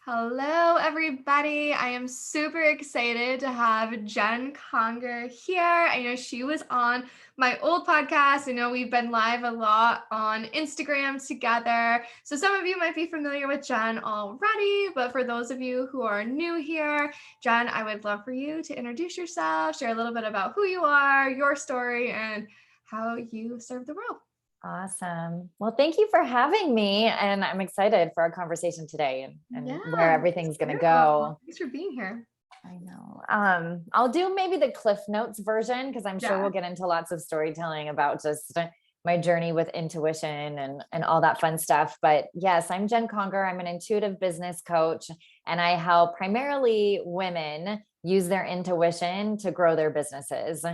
Hello, everybody. I am super excited to have Jen Conger here. I know she was on my old podcast. I know we've been live a lot on Instagram together. So some of you might be familiar with Jen already, but for those of you who are new here, Jen, I would love for you to introduce yourself, share a little bit about who you are, your story, and how you serve the world. Awesome. Well, thank you for having me. And I'm excited for our conversation today and where Yeah, everything's going to beautiful. go. Thanks for being here. I know. I'll do maybe the Cliff Notes version because I'm sure Yeah. we'll get into lots of storytelling about just my journey with intuition and all that fun stuff. But yes, I'm Jen Conger. I'm an intuitive business coach, and I help primarily women use their intuition to grow their businesses.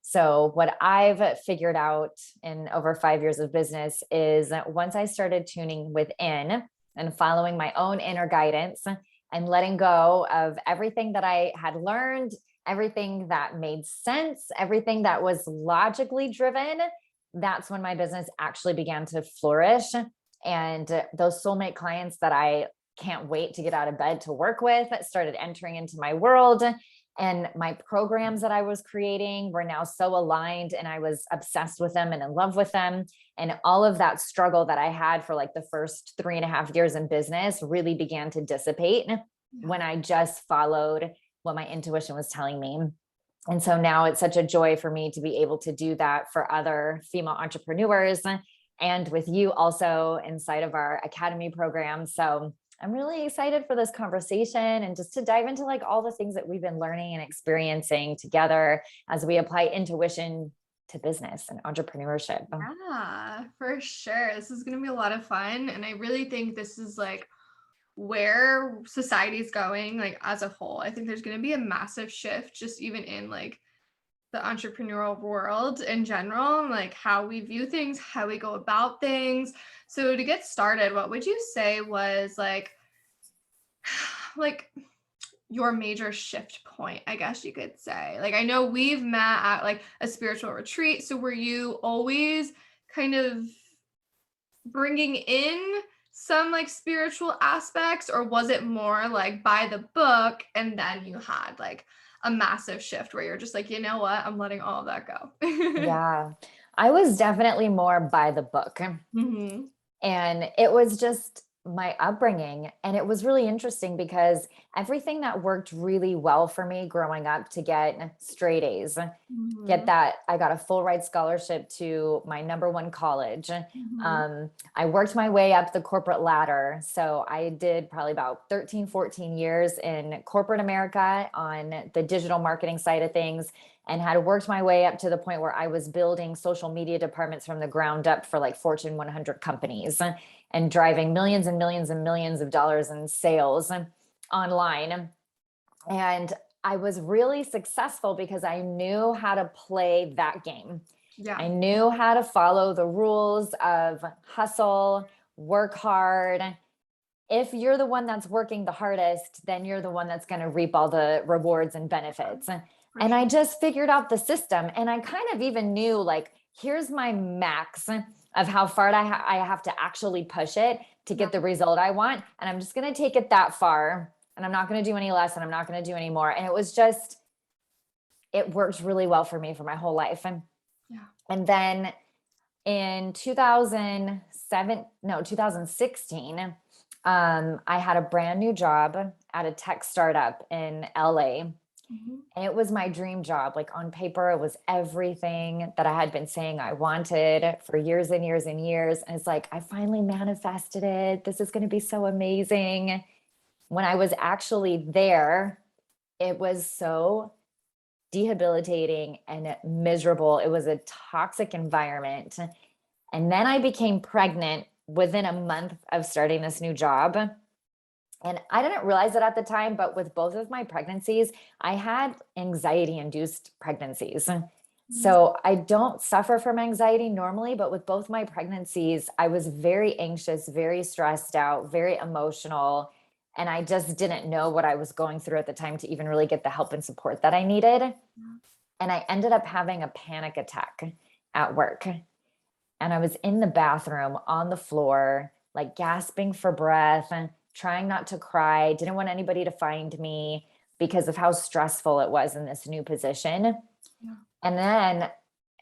So what I've figured out in over 5 years of business is that once I started tuning within and following my own inner guidance and letting go of everything that I had learned, everything that made sense, everything that was logically driven, that's when my business actually began to flourish. And those soulmate clients that I can't wait to get out of bed to work with started entering into my world. And my programs that I was creating were now so aligned, and I was obsessed with them and in love with them. And all of that struggle that I had for like the first 3.5 years in business really began to dissipate when I just followed what my intuition was telling me. And so now it's such a joy for me to be able to do that for other female entrepreneurs and with you also inside of our academy program. So I'm really excited for this conversation and just to dive into like all the things that we've been learning and experiencing together as we apply intuition to business and entrepreneurship. Yeah, for sure. This is going to be a lot of fun. And I really think this is like where society is going, like as a whole. I think there's going to be a massive shift just even in like the entrepreneurial world in general, like how we view things, how we go about things. So to get started, what would you say was like your major shift point, I guess you could say? Like I know we've met at like a spiritual retreat. So were you always kind of bringing in some like spiritual aspects, or was it more like by the book and then you had like a massive shift where you're just like, you know what, I'm letting all of that go? Yeah, I was definitely more by the book. Hmm. And it was just my upbringing. And it was really interesting because everything that worked really well for me growing up to get straight A's, get Hmm. that I got a full ride scholarship to my number one college. Hmm. I worked my way up the corporate ladder. So I did probably about 13, 14 years in corporate America on the digital marketing side of things, and had worked my way up to the point where I was building social media departments from the ground up for like Fortune 100 companies and driving millions and millions and millions of dollars in sales online. And I was really successful because I knew how to play that game. Yeah. I knew how to follow the rules of hustle, work hard. If you're the one that's working the hardest, then you're the one that's going to reap all the rewards and benefits. For And sure. I just figured out the system. And I kind of even knew like, here's my max of how far I have to actually push it to Yeah. get the result I want. And I'm just going to take it that far. And I'm not going to do any less, and I'm not going to do any more. And it was just, it worked really well for me for my whole life. Yeah. And then in 2016, I had a brand new job at a tech startup in LA. Hmm. And it was my dream job. Like on paper, it was everything that I had been saying I wanted for years and years and years. And it's like, I finally manifested it. This is going to be so amazing. When I was actually there, it was so debilitating and miserable. It was a toxic environment. And then I became pregnant within a month of starting this new job. And I didn't realize it at the time, but with both of my pregnancies, I had anxiety induced pregnancies. So I don't suffer from anxiety normally, but with both my pregnancies, I was very anxious, very stressed out, very emotional. And I just didn't know what I was going through at the time to even really get the help and support that I needed. And I ended up having a panic attack at work. And I was in the bathroom on the floor, like gasping for breath, trying not to cry, didn't want anybody to find me because of how stressful it was in this new position. Yeah. And then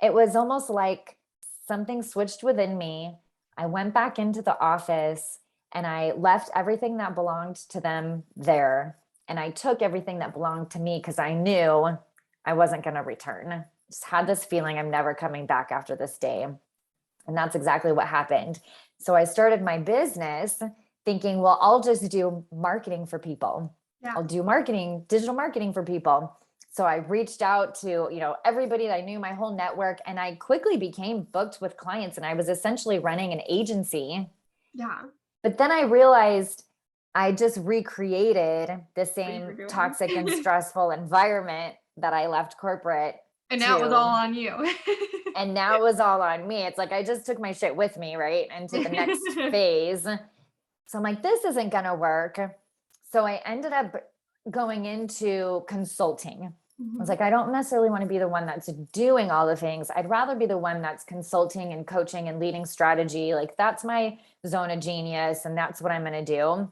it was almost like something switched within me. I went back into the office and I left everything that belonged to them there. And I took everything that belonged to me because I knew I wasn't going to return. Just had this feeling I'm never coming back after this day. And that's exactly what happened. So I started my business thinking, well, I'll just do marketing for people. Yeah. I'll do marketing, digital marketing for people. So I reached out to, everybody that I knew, my whole network, and I quickly became booked with clients, and I was essentially running an agency. Yeah. But then I realized I just recreated the same doing. toxic and stressful environment that I left corporate. And now it was all on you. And now it was all on me. It's like I just took my shit with me, right? Into the next phase. So I'm like, this isn't going to work. So I ended up going into consulting. I was like, I don't necessarily want to be the one that's doing all the things. I'd rather be the one that's consulting and coaching and leading strategy. Like that's my zone of genius. And that's what I'm going to do.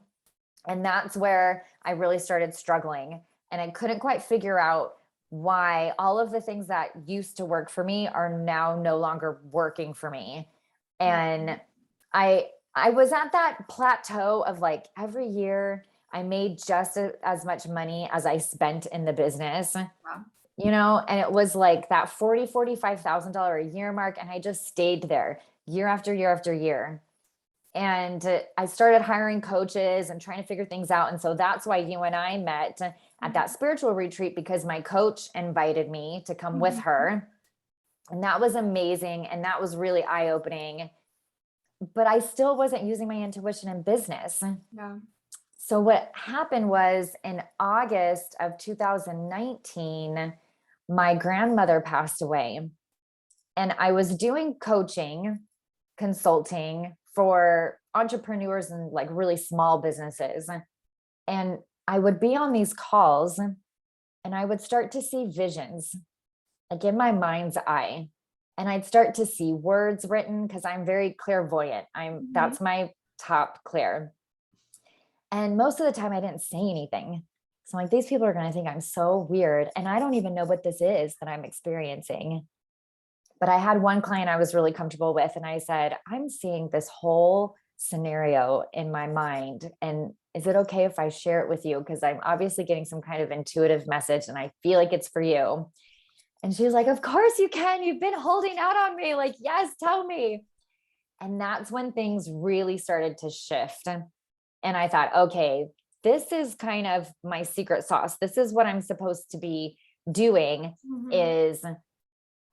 And that's where I really started struggling. And I couldn't quite figure out why all of the things that used to work for me are now no longer working for me. And I was at that plateau of like every year I made just as much money as I spent in the business, and it was like that $45,000 a year mark. And I just stayed there year after year after year. And I started hiring coaches and trying to figure things out. And so that's why you and I met at that spiritual retreat, because my coach invited me to come with her. And that was amazing. And that was really eye-opening. But I still wasn't using my intuition in business. Yeah. So what happened was in August of 2019, my grandmother passed away. And I was doing coaching, consulting for entrepreneurs and like really small businesses. And I would be on these calls and I would start to see visions, like in my mind's eye. And I'd start to see words written because I'm very clairvoyant. That's my top clair. And most of the time I didn't say anything. So I'm like, these people are going to think I'm so weird. And I don't even know what this is that I'm experiencing. But I had one client I was really comfortable with. And I said, I'm seeing this whole scenario in my mind. And is it okay if I share it with you? Because I'm obviously getting some kind of intuitive message and I feel like it's for you. And she was like, of course you can. You've been holding out on me. Like, yes, tell me. And that's when things really started to shift. And I thought, okay, this is kind of my secret sauce. This is what I'm supposed to be doing, is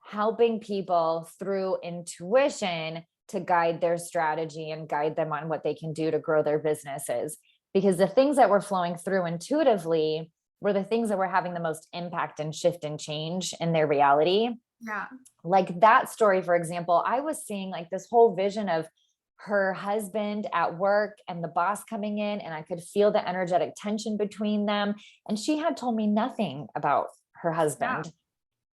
helping people through intuition to guide their strategy and guide them on what they can do to grow their businesses. Because the things that were flowing through intuitively were the things that were having the most impact and shift and change in their reality. Yeah. Like that story, for example, I was seeing like this whole vision of her husband at work and the boss coming in, and I could feel the energetic tension between them. And she had told me nothing about her husband. Yeah.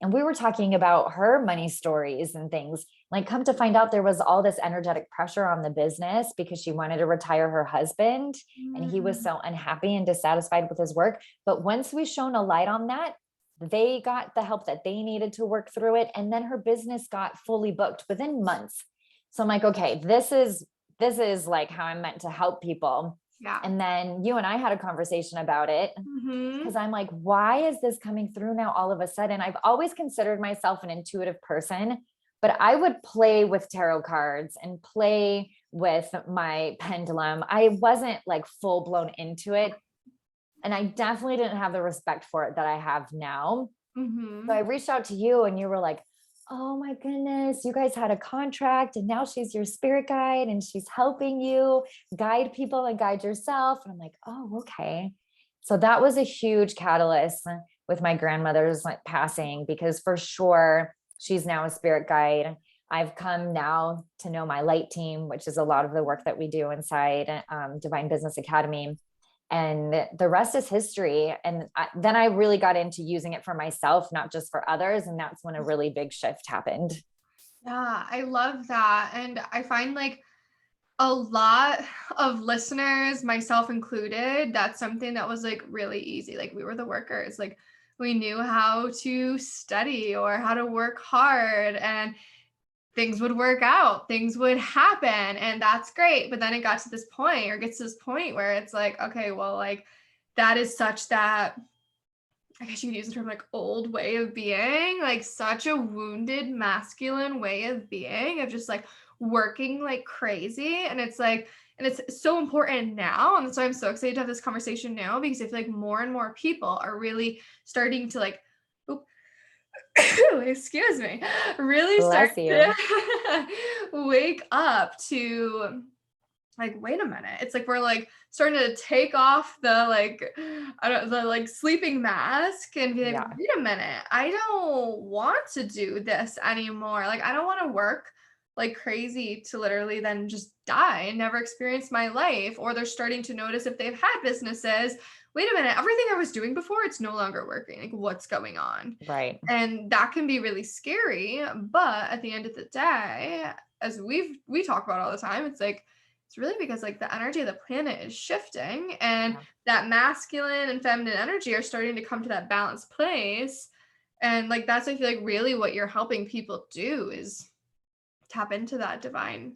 And we were talking about her money stories and things. Like, come to find out, there was all this energetic pressure on the business because she wanted to retire her husband. And he was so unhappy and dissatisfied with his work. But once we shone a light on that, they got the help that they needed to work through it. And then her business got fully booked within months. So I'm like, okay, this is like how I'm meant to help people. Yeah. And then you and I had a conversation about it, because I'm like, why is this coming through now all of a sudden? I've always considered myself an intuitive person, but I would play with tarot cards and play with my pendulum. I wasn't like full blown into it. And I definitely didn't have the respect for it that I have now. So I reached out to you and you were like, oh my goodness, you guys had a contract and now she's your spirit guide and she's helping you guide people and guide yourself. And I'm like, oh, okay. So that was a huge catalyst with my grandmother's like passing, because for sure she's now a spirit guide. I've come now to know my light team, which is a lot of the work that we do inside Divine Business Academy. And the rest is history. And then I really got into using it for myself, not just for others. And that's when a really big shift happened. Yeah, I love that. And I find like A lot of listeners, myself included, that's something that was like really easy. Like we were the workers, like we knew how to study or how to work hard, and things would work out, things would happen, and that's great. But then it got to this point, or gets to this point where it's like, okay, well, like that is such that, I guess you could use the term like old way of being, like such a wounded masculine way of being, of just like working like crazy. And it's like, and it's so important now. And that's why I'm so excited to have this conversation now, because I feel like more and more people are really starting to like, oop, excuse me, really start Bless you. to wake up to like, wait a minute. It's like we're like starting to take off the like, I don't, the like sleeping mask, and be like, Yeah. wait a minute, I don't want to do this anymore. Like I don't want to work like crazy to literally then just die and never experience my life. Or they're starting to notice, if they've had businesses, wait a minute, everything I was doing before, it's no longer working. Like what's going on? Right. And that can be really scary. But at the end of the day, as we talk about all the time, it's like, it's really because like the energy of the planet is shifting, and Yeah. that masculine and feminine energy are starting to come to that balanced place. And like that's, I feel like, really what you're helping people do is tap into that divine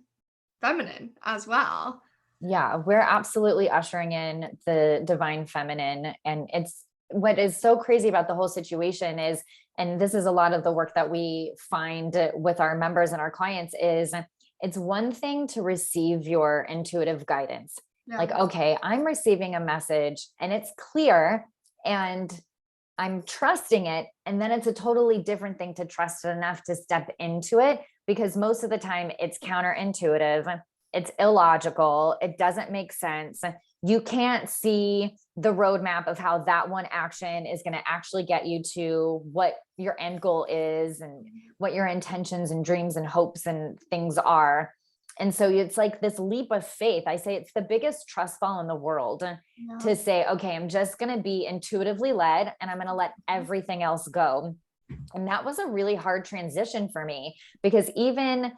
feminine as well. Yeah, we're absolutely ushering in the divine feminine. And it's what is so crazy about the whole situation is, and this is a lot of the work that we find with our members and our clients, is it's one thing to receive your intuitive guidance. Like, Yeah. okay, I'm receiving a message and it's clear and I'm trusting it. And then it's a totally different thing to trust it enough to step into it, because most of the time it's counterintuitive, it's illogical, it doesn't make sense. You can't see the roadmap of how that one action is going to actually get you to what your end goal is and what your intentions and dreams and hopes and things are. And so it's like this leap of faith. I say it's the biggest trust fall in the world Yeah. to say, okay, I'm just going to be intuitively led and I'm going to let everything else go. And that was a really hard transition for me, because even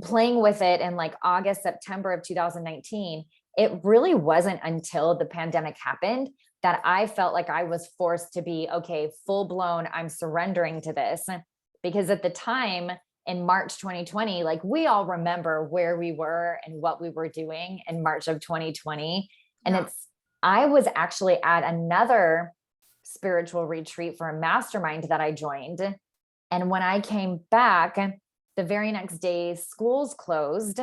playing with it in like August, September of 2019, it really wasn't until the pandemic happened that I felt like I was forced to be, okay, full blown, I'm surrendering to this. Because at the time in March 2020, like we all remember where we were and what we were doing in March of 2020. And Yeah. I was actually at another spiritual retreat for a mastermind that I joined. And when I came back, the very next day, schools closed.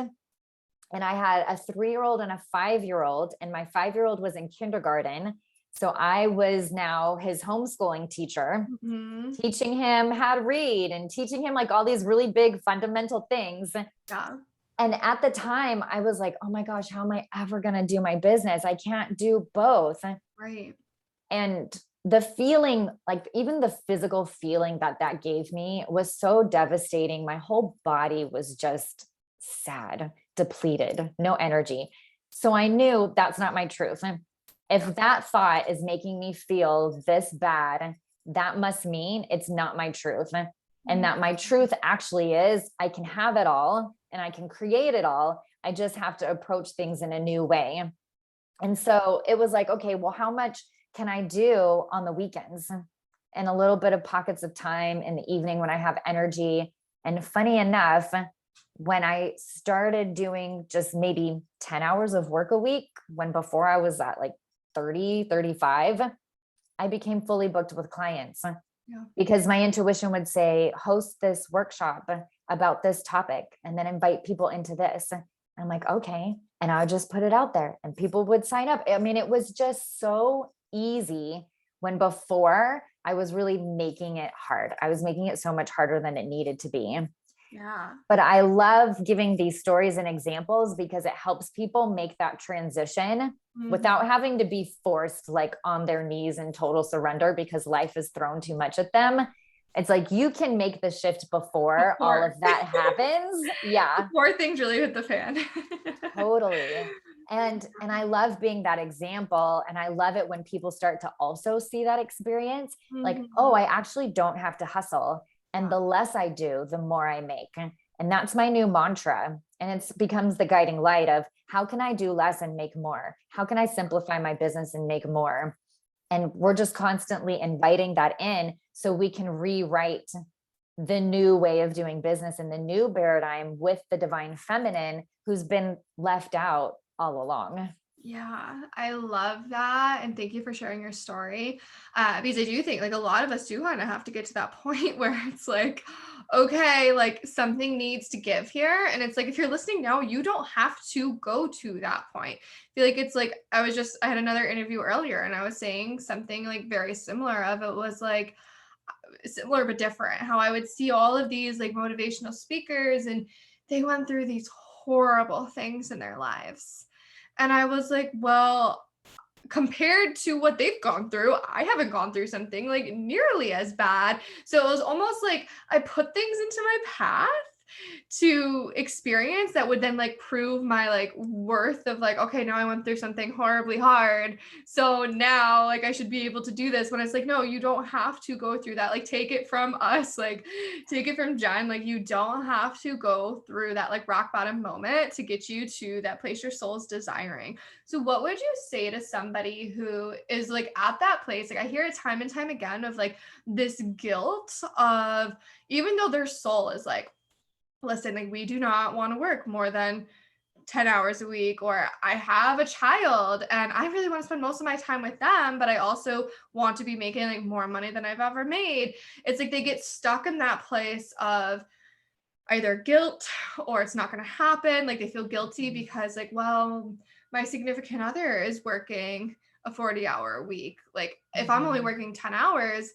And I had a 3-year-old and a 5-year-old, and my 5-year-old was in kindergarten. So I was now his homeschooling teacher, Mm-hmm. teaching him how to read and teaching him like all these really big fundamental things. Yeah. And at the time, I was like, oh my gosh, how am I ever going to do my business? I can't do both. Right. And the feeling, like even the physical feeling that that gave me was so devastating. My whole body was just sad, depleted, no energy. So I knew that's not my truth. If that thought is making me feel this bad, that must mean it's not my truth. And that my truth actually is I can have it all and I can create it all. I just have to approach things in a new way. And so it was like, okay, well, how much can I do on the weekends and a little bit of pockets of time in the evening when I have energy? And funny enough, when I started doing just maybe 10 hours of work a week, when before I was at like 30, 35, I became fully booked with clients. Yeah. Because my intuition would say, host this workshop about this topic and then invite people into this. And I'm like, okay. And I would just put it out there and people would sign up. I mean, it was just so easy, when before I was really making it hard. I was making it so much harder than it needed to be. Yeah. But I love giving these stories and examples because it helps people make that transition without having to be forced like on their knees in total surrender because life has thrown too much at them. It's like you can make the shift before all of that happens. Yeah, Before things really hit the fan. totally. And I love being that example. And I love it when people start to also see that experience. Like, oh, I actually don't have to hustle. And the less I do, the more I make. And that's my new mantra And it becomes the guiding light of how can I do less and make more? How can I simplify my business and make more? And we're just constantly inviting that in so we can rewrite the new way of doing business and the new paradigm with the divine feminine who's been left out all along. Yeah, I love that. And thank you for sharing your story. Because I do think like a lot of us do kind of have to get to that point where it's like, okay, like something needs to give here. And it's like, if you're listening now, you don't have to go to that point. I feel like it's like, I had another interview earlier and I was saying something like very similar of it was like, similar but different, how I would see all of these like motivational speakers and they went through these horrible things in their lives. And I was like, well, compared to what they've gone through, I haven't gone through something like nearly as bad. So it was almost like I put things into my path to experience that would then like prove my like worth of like, okay, now I went through something horribly hard, so now like I should be able to do this. When it's like, no, you don't have to go through that. Like, take it from us, like take it from Jen, like you don't have to go through that like rock bottom moment to get you to that place your soul's desiring. So what would you say to somebody who is like at that place? Like I hear it time and time again of like this guilt of, even though their soul is like, listen, like we do not want to work more than 10 hours a week, or I have a child and I really want to spend most of my time with them, but I also want to be making like more money than I've ever made. It's like they get stuck in that place of either guilt or it's not going to happen. Like they feel guilty because like, well, my significant other is working a 40-hour a week. Like if I'm only working 10 hours,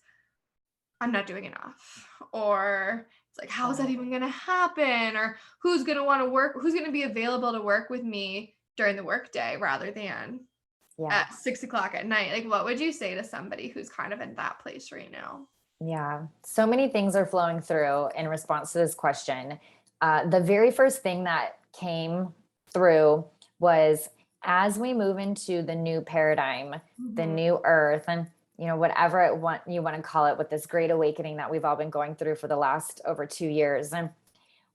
I'm not doing enough. Or it's like, how is that even going to happen? Or who's going to want to work? Who's going to be available to work with me during the workday rather than Yeah. at 6 o'clock at night? Like, what would you say to somebody who's kind of in that place right now? Yeah. So many things are flowing through in response to this question. The very first thing that came through was as we move into the new paradigm, the new earth, and whatever you want to call it, with this great awakening that we've all been going through for the last over 2 years, and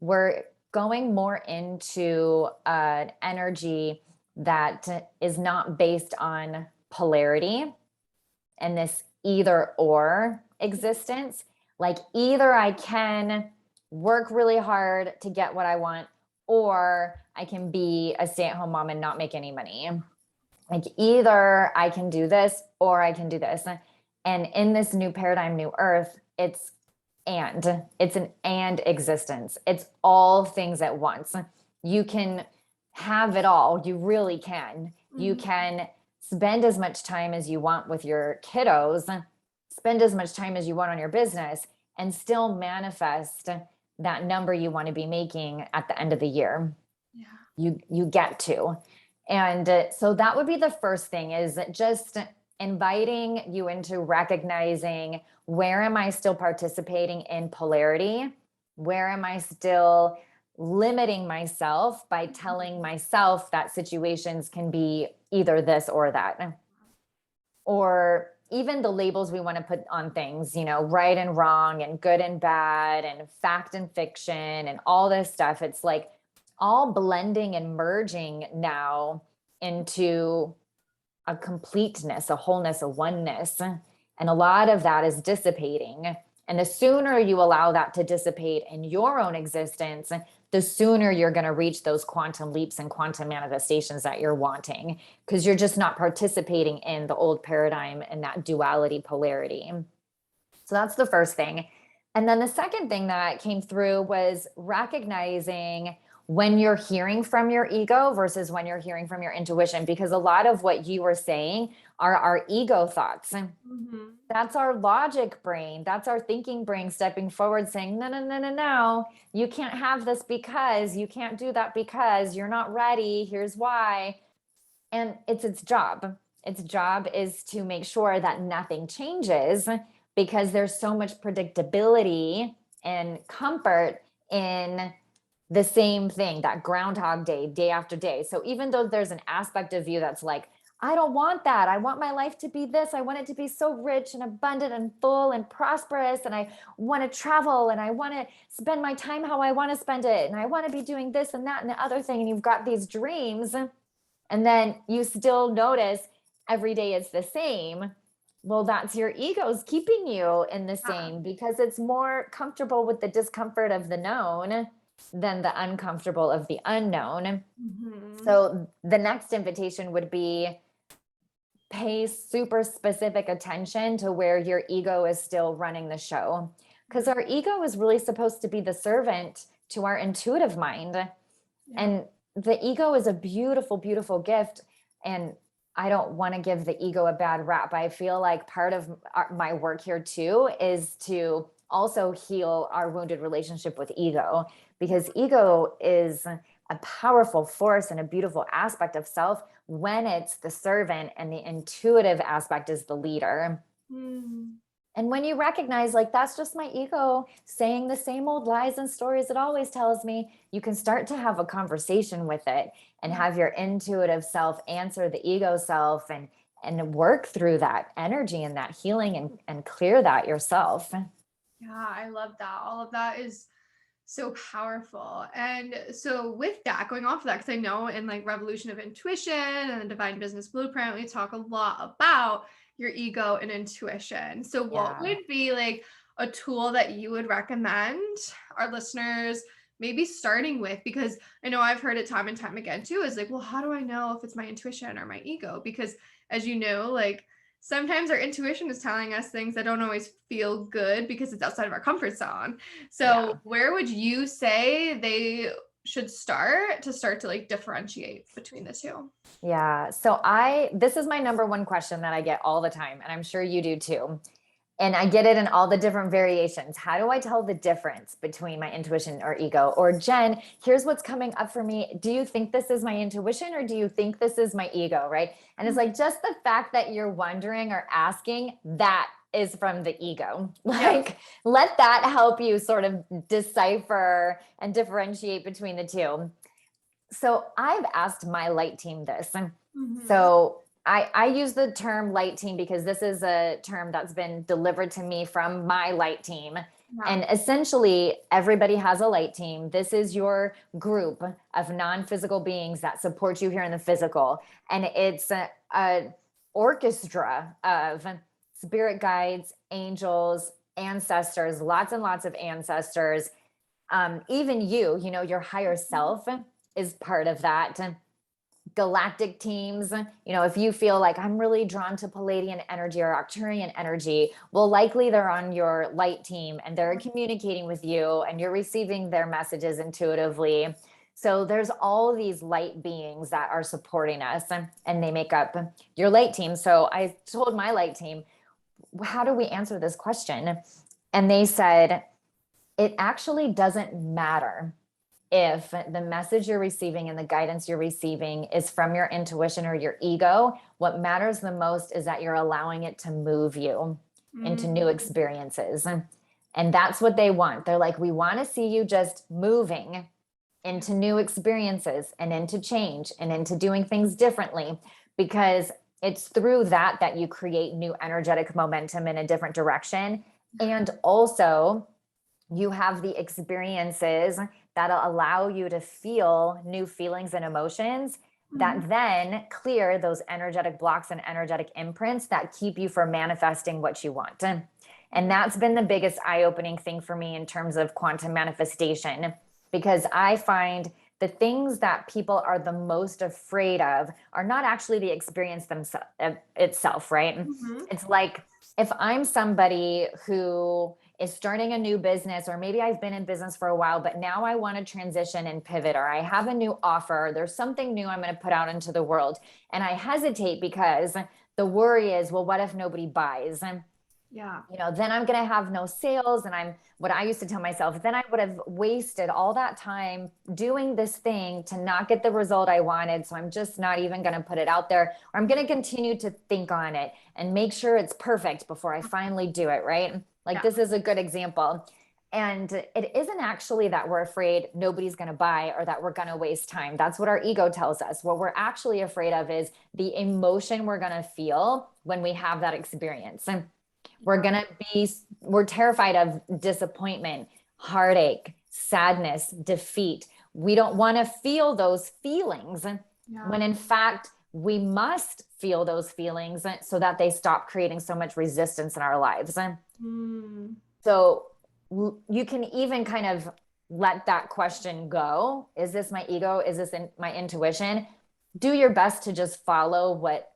we're going more into an energy that is not based on polarity and this either or existence. Like either I can work really hard to get what I want, or I can be a stay-at-home mom and not make any money. Like either I can do this or I can do this. And in this new paradigm, new earth, it's an and existence. It's all things at once. You can have it all. You really can. You can spend as much time as you want with your kiddos, spend as much time as you want on your business, and still manifest that number you want to be making at the end of the year. Yeah. You get to. And so that would be the first thing, is just inviting you into recognizing, where am I still participating in polarity? Where am I still limiting myself by telling myself that situations can be either this or that? Or even the labels we want to put on things, right and wrong and good and bad and fact and fiction and all this stuff. It's like all blending and merging now into a completeness, a wholeness, a oneness. And a lot of that is dissipating. And the sooner you allow that to dissipate in your own existence, the sooner you're going to reach those quantum leaps and quantum manifestations that you're wanting, because you're just not participating in the old paradigm and that duality polarity. So that's the first thing. And then the second thing that came through was recognizing when you're hearing from your ego versus when you're hearing from your intuition, because a lot of what you were saying are our ego thoughts. That's our logic brain. That's our thinking brain stepping forward saying, no, no, no, no, no, you can't have this because you can't do that because you're not ready. Here's why. And its job. Its job is to make sure that nothing changes, because there's so much predictability and comfort in the same thing, that Groundhog Day, day after day. So even though there's an aspect of you that's like, I don't want that. I want my life to be this. I want it to be so rich and abundant and full and prosperous. And I want to travel and I want to spend my time how I want to spend it. And I want to be doing this and that and the other thing. And you've got these dreams. And then you still notice every day is the same. Well, that's your ego's keeping you in the Yeah. same because it's more comfortable with the discomfort of the known than the uncomfortable of the unknown. Mhm. So the next invitation would be pay super specific attention to where your ego is still running the show. Because our ego is really supposed to be the servant to our intuitive mind. Yeah. And the ego is a beautiful, beautiful gift. And I don't want to give the ego a bad rap. I feel like part of my work here too is to also heal our wounded relationship with ego, because ego is a powerful force and a beautiful aspect of self when it's the servant and the intuitive aspect is the leader. Mm. And when you recognize, like, that's just my ego saying the same old lies and stories it always tells me, you can start to have a conversation with it and Yeah. have your intuitive self answer the ego self and work through that energy and that healing and clear that yourself. Yeah, I love that. All of that is so powerful. And so with that, going off of that, because I know in like Revolution of Intuition and the Divine Business Blueprint, we talk a lot about your ego and intuition. So what Yeah. would be like a tool that you would recommend our listeners maybe starting with? Because I know I've heard it time and time again too, is like, well, how do I know if it's my intuition or my ego? Because as you know, like sometimes our intuition is telling us things that don't always feel good because it's outside of our comfort zone. So, Yeah. where would you say they should start to like differentiate between the two? Yeah. This is my number one question that I get all the time, and I'm sure you do too. And I get it in all the different variations. How do I tell the difference between my intuition or ego? Or Jen, here's what's coming up for me. Do you think this is my intuition or do you think this is my ego? Right. And it's like just the fact that you're wondering or asking, that is from the ego. Yeah. Like, let that help you sort of decipher and differentiate between the two. So I've asked my light team this. Mhm. So I use the term light team because this is a term that's been delivered to me from my light team. Yeah. And essentially, everybody has a light team. This is your group of non-physical beings that support you here in the physical. And it's a orchestra of spirit guides, angels, ancestors, lots and lots of ancestors. Even your higher self is part of that. Galactic teams, if you feel like I'm really drawn to Palladian energy or Arcturian energy, well, likely they're on your light team and they're communicating with you and you're receiving their messages intuitively. So there's all these light beings that are supporting us and they make up your light team. So I told my light team, how do we answer this question? And they said, it actually doesn't matter if the message you're receiving and the guidance you're receiving is from your intuition or your ego. What matters the most is that you're allowing it to move you into new Mm. experiences. And that's what they want. They're like, we want to see you just moving into new experiences and into change and into doing things differently, because it's through that that you create new energetic momentum in a different direction. And also, you have the experiences that'll allow you to feel new feelings and emotions Mhm. that then clear those energetic blocks and energetic imprints that keep you from manifesting what you want. And that's been the biggest eye-opening thing for me in terms of quantum manifestation, because I find the things that people are the most afraid of are not actually the experience themselves itself, right? Mhm. It's like, if I'm somebody who is starting a new business, or maybe I've been in business for a while, but now I want to transition and pivot, or I have a new offer, there's something new I'm going to put out into the world. And I hesitate because the worry is, well, what if nobody buys? Yeah. Then I'm going to have no sales. And what I used to tell myself, then I would have wasted all that time doing this thing to not get the result I wanted. So I'm just not even going to put it out there, or I'm going to continue to think on it and make sure it's perfect before I finally do it. Right. Like, Yeah. this is a good example. And it isn't actually that we're afraid nobody's going to buy or that we're going to waste time. That's what our ego tells us. What we're actually afraid of is the emotion we're going to feel when we have that experience. And we're terrified of disappointment, heartache, sadness, defeat. We don't want to feel those feelings when in fact we must feel those feelings so that they stop creating so much resistance in our lives. Mm. So you can even kind of let that question go. Is this my ego? Is this my intuition? Do your best to just follow what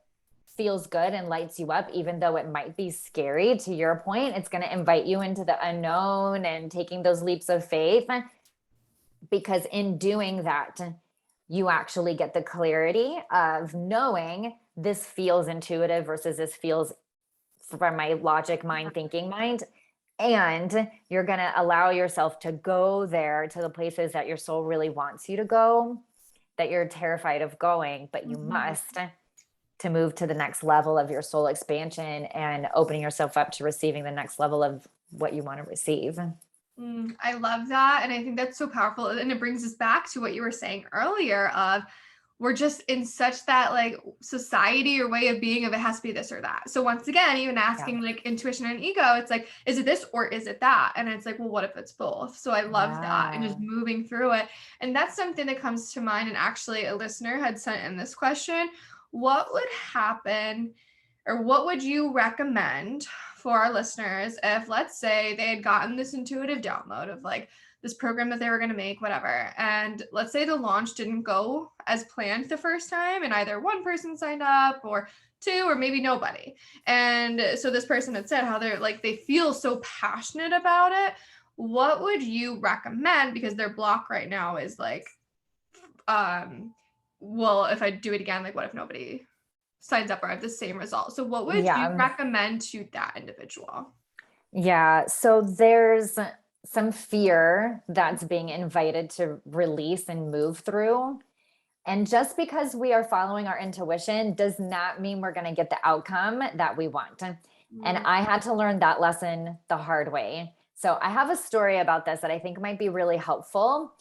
feels good and lights you up, even though it might be scary. To your point, it's going to invite you into the unknown and taking those leaps of faith, because in doing that, you actually get the clarity of knowing this feels intuitive versus this feels from my logic mind, thinking mind. And you're going to allow yourself to go there to the places that your soul really wants you to go, that you're terrified of going, but you must, to move to the next level of your soul expansion and opening yourself up to receiving the next level of what you want to receive. I love that. And I think that's so powerful. And it brings us back to what you were saying earlier of we're just in such that like society or way of being of it has to be this or that. So once again, even asking like intuition and ego, it's like, is it this or is it that? And it's like, well, what if it's both? So I love that and just moving through it. And that's something that comes to mind. And actually a listener had sent in this question: what would happen or what would you recommend for our listeners if, let's say, they had gotten this intuitive download of like this program that they were going to make, whatever, and let's say the launch didn't go as planned the first time and either one person signed up or two or maybe nobody, and so this person had said how they're like they feel so passionate about it. What would you recommend? Because their block right now is like, well, if I do it again, like what if nobody signs up or have the same result? So what would you recommend to that individual? Yeah. So there's some fear that's being invited to release and move through. And just because we are following our intuition does not mean we're going to get the outcome that we want. And I had to learn that lesson the hard way. So I have a story about this that I think might be really helpful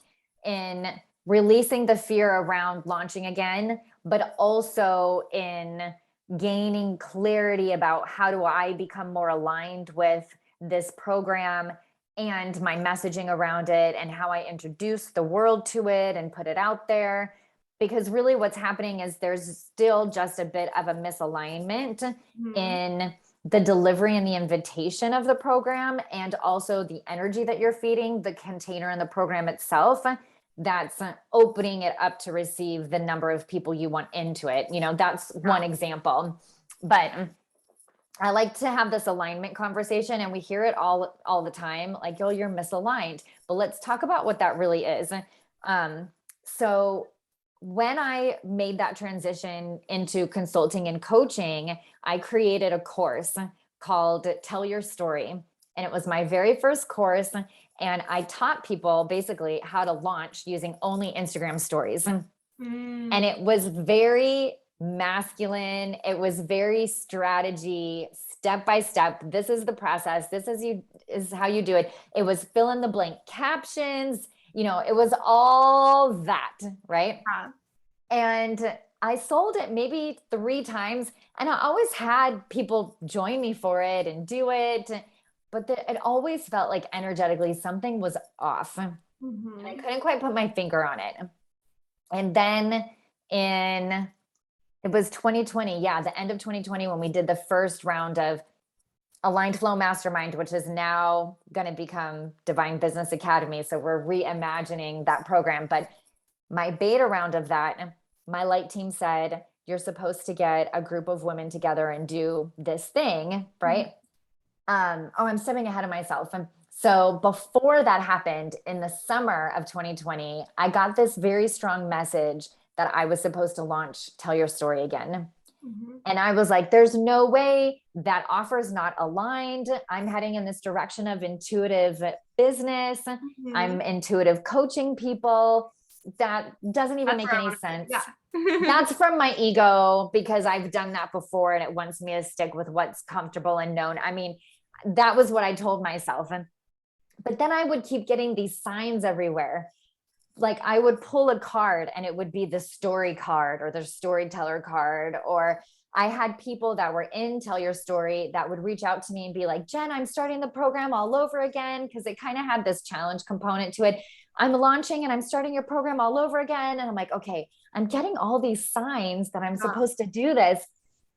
in releasing the fear around launching again, but also in gaining clarity about how do I become more aligned with this program and my messaging around it and how I introduce the world to it and put it out there. Because really what's happening is there's still just a bit of a misalignment in the delivery and the invitation of the program, and also the energy that you're feeding the container and the program itself that's opening it up to receive the number of people you want into it. You know, that's one example. But I like to have this alignment conversation, and we hear it all the time, like, yo, you're misaligned. But let's talk about what that really is. So when I made that transition into consulting and coaching, I created a course called Tell Your Story. And it was my very first course. And I taught people basically how to launch using only Instagram stories. And it was very masculine. It was very strategy, step by step. This is the process. This is how you do it. It was fill in the blank captions. You know, it was all that, right? And I sold it maybe 3 times, and I always had people join me for it and do it. But it always felt like energetically something was off. And I couldn't quite put my finger on it. And then it was 2020. Yeah, the end of 2020 when we did the first round of Aligned Flow Mastermind, which is now going to become Divine Business Academy. So we're reimagining that program. But my beta round of that, my light team said, you're supposed to get a group of women together and do this thing, right? I'm stepping ahead of myself. And so before that happened in the summer of 2020, I got this very strong message that I was supposed to launch Tell Your Story again. And I was like, there's no way, that offer is not aligned. I'm heading in this direction of intuitive business. I'm intuitive coaching people. That doesn't even make any sense. That's from my ego, because I've done that before and it wants me to stick with what's comfortable and known. I mean, that was what I told myself. But then I would keep getting these signs everywhere. Like I would pull a card and it would be the story card or the storyteller card. Or I had people that were in Tell Your Story that would reach out to me and be like, Jen, I'm starting the program all over again. Cause it kind of had this challenge component to it. I'm launching and I'm starting your program all over again. And I'm like, okay, I'm getting all these signs that I'm supposed to do this.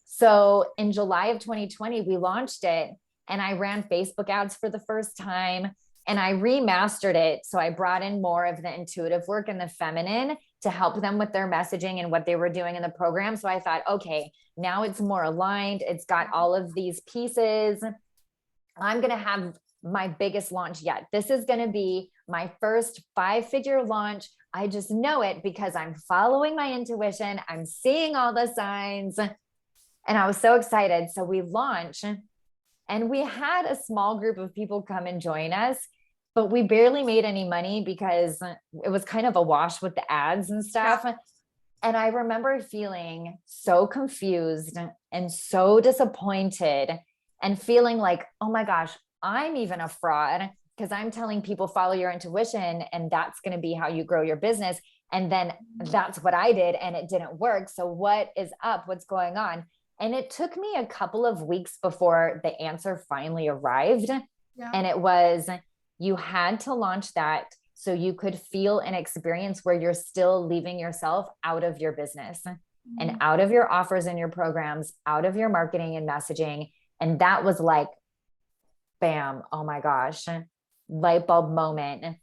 So in July of 2020, we launched it and I ran Facebook ads for the first time and I remastered it. So I brought in more of the intuitive work and the feminine to help them with their messaging and what they were doing in the program. So I thought, okay, now it's more aligned. It's got all of these pieces. I'm going to have my biggest launch yet. This is going to be my first 5-figure launch. I just know it because I'm following my intuition. I'm seeing all the signs. And I was so excited. So we launched and we had a small group of people come and join us, but we barely made any money because it was kind of a wash with the ads and stuff. Yeah. And I remember feeling so confused and so disappointed and feeling like, oh my gosh, I'm even a fraud because I'm telling people follow your intuition and that's going to be how you grow your business. And then that's what I did and it didn't work. So what is up? What's going on? And it took me a couple of weeks before the answer finally arrived. Yeah. And it was, you had to launch that so you could feel an experience where you're still leaving yourself out of your business and out of your offers and your programs, out of your marketing and messaging. And that was like, bam, oh my gosh, light bulb moment.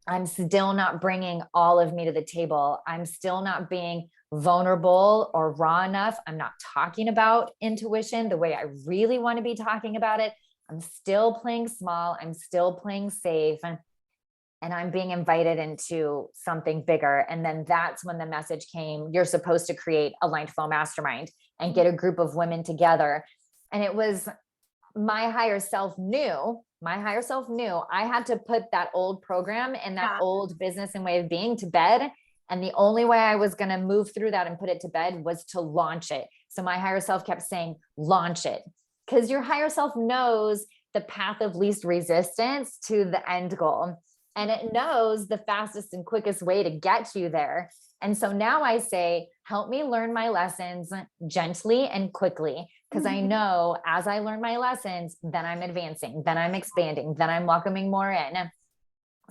I'm still not bringing all of me to the table. I'm still not being vulnerable or raw enough. I'm not talking about intuition the way I really want to be talking about it. I'm still playing small. I'm still playing safe. And I'm being invited into something bigger. And then that's when the message came, you're supposed to create Aligned Flow Mastermind and get a group of women together. And it was my higher self knew I had to put that old program and that old business and way of being to bed. And the only way I was going to move through that and put it to bed was to launch it. So my higher self kept saying, launch it. Because your higher self knows the path of least resistance to the end goal. And it knows the fastest and quickest way to get you there. And so now I say, help me learn my lessons gently and quickly. Because I know as I learn my lessons, then I'm advancing, then I'm expanding, then I'm welcoming more in.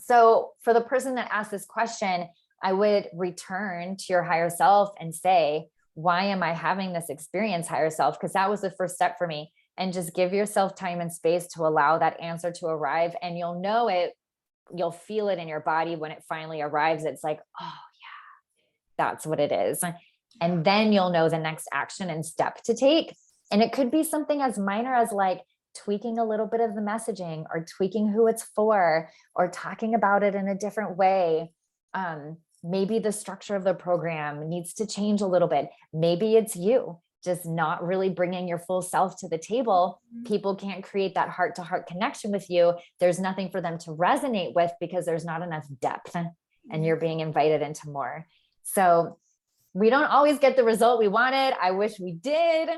So for the person that asked this question, I would return to your higher self and say, why am I having this experience, higher self? Because that was the first step for me. And just give yourself time and space to allow that answer to arrive. And you'll know it, you'll feel it in your body when it finally arrives. It's like, oh yeah, that's what it is. And then you'll know the next action and step to take. And it could be something as minor as like tweaking a little bit of the messaging or tweaking who it's for or talking about it in a different way. Maybe the structure of the program needs to change a little bit. Maybe it's you just not really bringing your full self to the table. People can't create that heart-to-heart connection with you. There's nothing for them to resonate with because there's not enough depth and you're being invited into more. So we don't always get the result we wanted. I wish we did,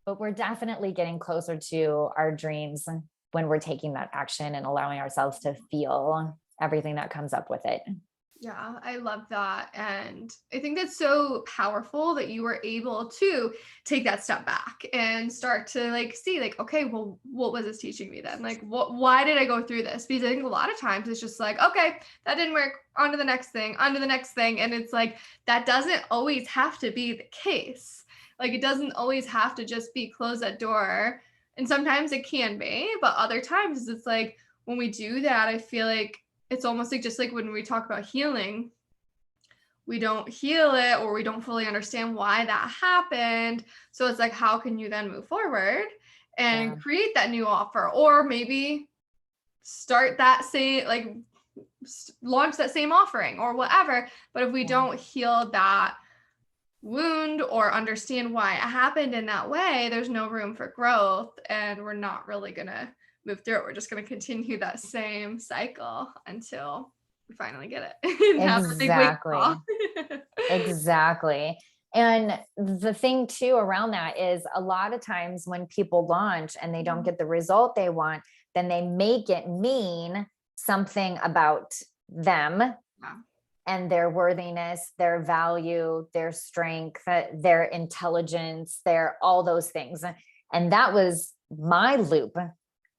but we're definitely getting closer to our dreams when we're taking that action and allowing ourselves to feel everything that comes up with it. Yeah, I love that. And I think that's so powerful that you were able to take that step back and start to like see like, okay, well, what was this teaching me then? Like, why did I go through this? Because I think a lot of times it's just like, okay, that didn't work, on to the next thing, on to the next thing. And it's like, that doesn't always have to be the case. Like, it doesn't always have to just be close that door. And sometimes it can be, but other times it's like, when we do that, I feel like it's almost like just like when we talk about healing, we don't heal it or we don't fully understand why that happened. So it's like, how can you then move forward and create that new offer, or maybe start that same, like launch that same offering or whatever. But if we don't heal that wound or understand why it happened in that way, there's no room for growth and we're not really going to move through it. We're just going to continue that same cycle until we finally get it. Exactly. Exactly. And the thing too around that is a lot of times when people launch and they don't get the result they want, then they make it mean something about them and their worthiness, their value, their strength, their intelligence, their all those things. And that was my loop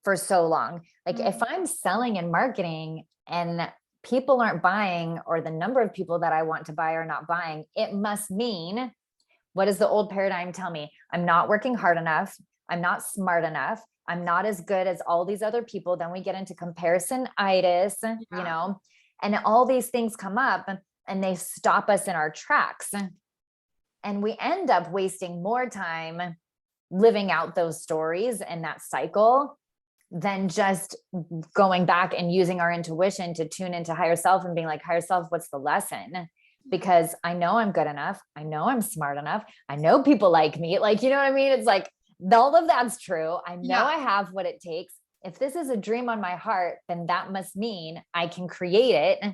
for so long. Like if I'm selling and marketing and people aren't buying, or the number of people that I want to buy are not buying, it must mean, what does the old paradigm tell me? I'm not working hard enough. I'm not smart enough. I'm not as good as all these other people. Then we get into comparison-itis, you know, and all these things come up and they stop us in our tracks. And we end up wasting more time living out those stories and that cycle than just going back and using our intuition to tune into higher self and being like, higher self, what's the lesson? Because I know I'm good enough. I know I'm smart enough. I know people like me. Like, you know what I mean? It's like, all of that's true. I know I have what it takes. If this is a dream on my heart, then that must mean I can create it.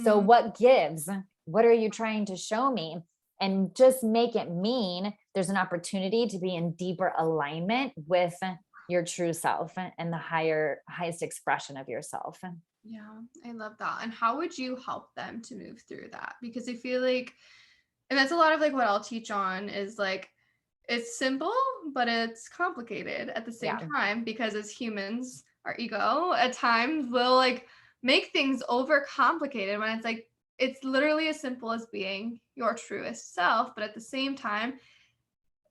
So what gives? What are you trying to show me? And just make it mean there's an opportunity to be in deeper alignment with your true self and the highest expression of yourself. Yeah, I love that. And how would you help them to move through that? Because I feel like, and that's a lot of like what I'll teach on is like, it's simple, but it's complicated at the same time, because as humans, our ego at times will like make things overcomplicated when it's like, it's literally as simple as being your truest self. But at the same time,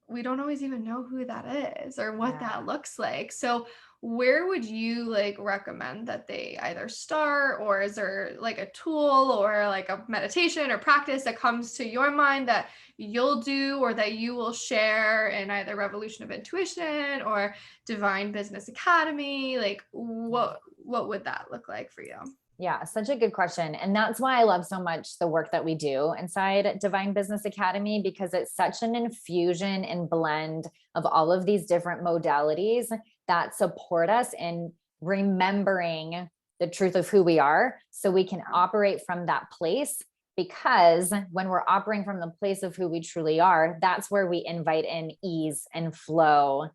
we don't always even know who that is or what that looks like. So where would you like recommend that they either start, or is there like a tool or like a meditation or practice that comes to your mind that you'll do or that you will share in either Revolution of Intuition or Divine Business Academy? Like what would that look like for you? Yeah, such a good question. And that's why I love so much the work that we do inside Divine Business Academy, because it's such an infusion and blend of all of these different modalities that support us in remembering the truth of who we are, so we can operate from that place. Because when we're operating from the place of who we truly are, that's where we invite in ease and flow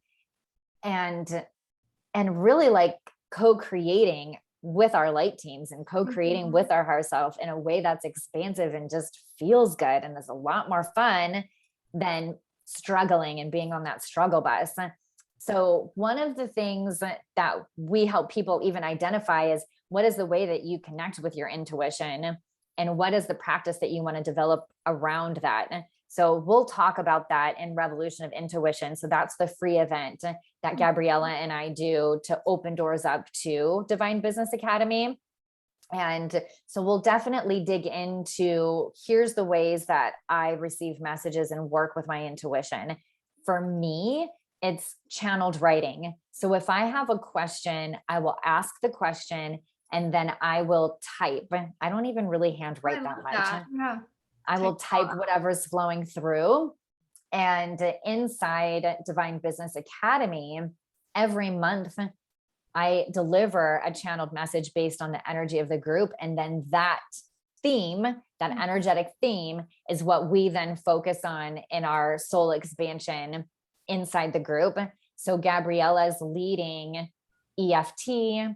and really like co-creating with our light teams and co-creating with our higher self in a way that's expansive and just feels good and is a lot more fun than struggling and being on that struggle bus. So one of the things that we help people even identify is, what is the way that you connect with your intuition, and what is the practice that you want to develop around that? So we'll talk about that in Revolution of Intuition. So that's the free event that Gabriella and I do to open doors up to Divine Business Academy. And so we'll definitely dig into, here's the ways that I receive messages and work with my intuition. For me, it's channeled writing. So if I have a question, I will ask the question and then I will type. I don't even really handwrite that much. Yeah. I will type whatever's flowing through. And inside Divine Business Academy, every month, I deliver a channeled message based on the energy of the group. And then that theme, that energetic theme, is what we then focus on in our soul expansion inside the group. So Gabriella's leading EFT,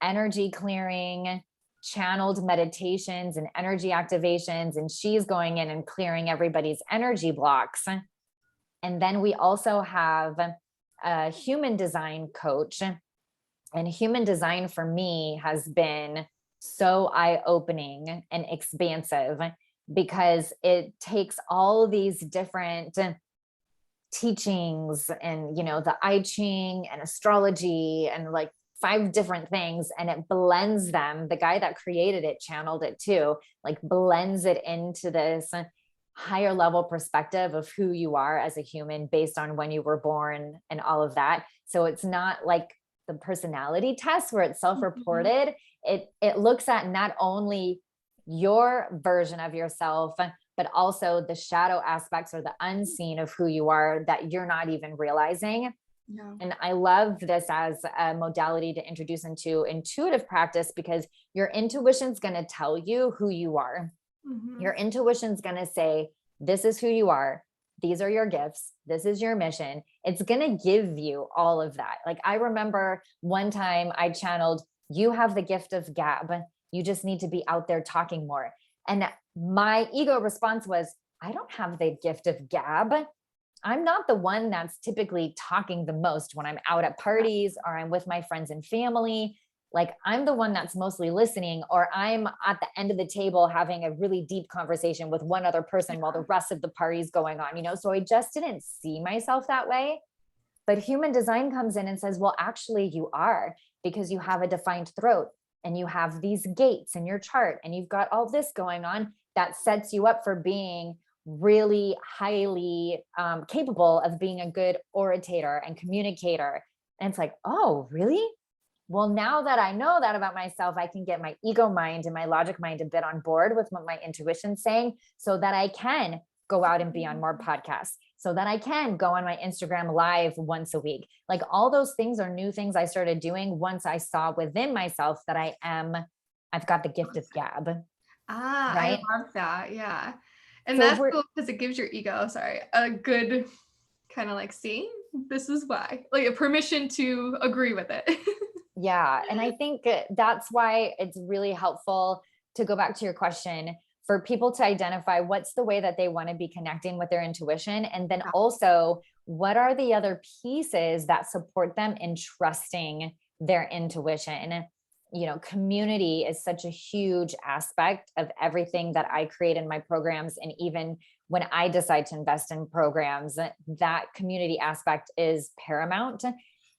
energy clearing, channeled meditations and energy activations, and she's going in and clearing everybody's energy blocks. And then we also have a human design coach, and human design for me has been so eye-opening and expansive, because it takes all these different teachings and, you know, the I Ching and astrology and like 5 different things, and it blends them. The guy that created it channeled it too, like blends it into this higher level perspective of who you are as a human based on when you were born and all of that. So it's not like the personality test where it's self-reported. It looks at not only your version of yourself, but also the shadow aspects or the unseen of who you are that you're not even realizing. Yeah. And I love this as a modality to introduce into intuitive practice, because your intuition's going to tell you who you are. Your intuition's going to say, this is who you are. these are your gifts. This is your mission. It's going to give you all of that. Like I remember one time I channeled, you have the gift of gab. You just need to be out there talking more. And my ego response was, I don't have the gift of gab. I'm not the one that's typically talking the most when I'm out at parties or I'm with my friends and family. Like I'm the one that's mostly listening, or I'm at the end of the table having a really deep conversation with one other person while the rest of the party's going on, so I just didn't see myself that way. But human design comes in and says, well, actually you are, because you have a defined throat and you have these gates in your chart and you've got all this going on that sets you up for being really highly capable of being a good orator and communicator. And it's like, oh, really? Well, now that I know that about myself, I can get my ego mind and my logic mind a bit on board with what my intuition's saying, so that I can go out and be on more podcasts, so that I can go on my Instagram live once a week. Like all those things are new things I started doing once I saw within myself that I've got the gift of gab. I love that. Yeah. And So that's cool because it gives your ego, a good kind of like, see, this is why, like a permission to agree with it. yeah. And I think that's why it's really helpful to go back to your question, for people to identify what's the way that they want to be connecting with their intuition. And then also, what are the other pieces that support them in trusting their intuition? Community is such a huge aspect of everything that I create in my programs. And even when I decide to invest in programs, that community aspect is paramount,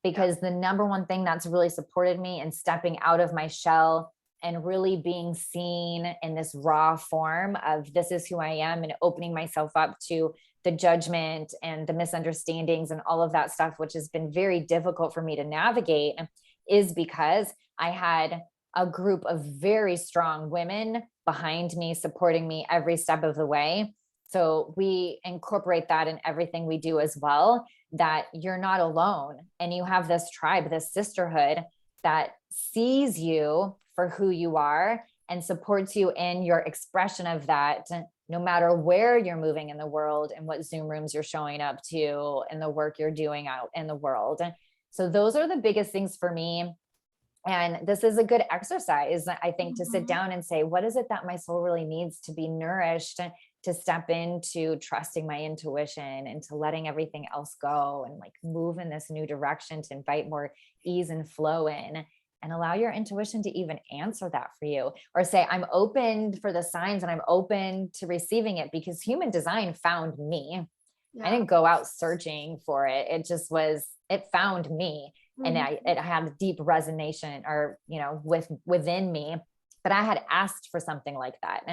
because the number one thing that's really supported me in stepping out of my shell and really being seen in this raw form of this is who I am, and opening myself up to the judgment and the misunderstandings and all of that stuff, which has been very difficult for me to navigate, is because I had a group of very strong women behind me, supporting me every step of the way. So we incorporate that in everything we do as well, that you're not alone and you have this tribe, this sisterhood that sees you for who you are and supports you in your expression of that, no matter where you're moving in the world and what Zoom rooms you're showing up to and the work you're doing out in the world. So those are the biggest things for me. And this is a good exercise, I think, to sit down and say, what is it that my soul really needs to be nourished, to step into trusting my intuition and to letting everything else go and like move in this new direction, to invite more ease and flow in, and allow your intuition to even answer that for you, or say, I'm open for the signs and I'm open to receiving it, because human design found me. I didn't go out searching for it. It found me. And it had a deep resonation within me, but I had asked for something like that.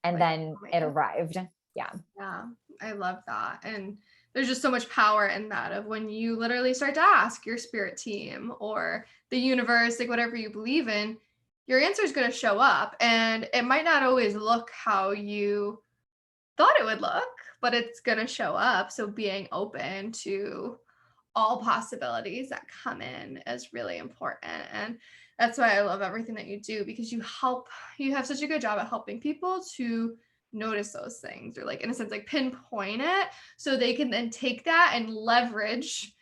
And then it arrived. Yeah. I love that. And there's just so much power in that, of when you literally start to ask your spirit team or the universe, like whatever you believe in, your answer is going to show up, and it might not always look how you thought it would look, but it's going to show up. So being open to all possibilities that come in is really important. And that's why I love everything that you do, because you have such a good job at helping people to notice those things, or like in a sense like pinpoint it, so they can then take that and leverage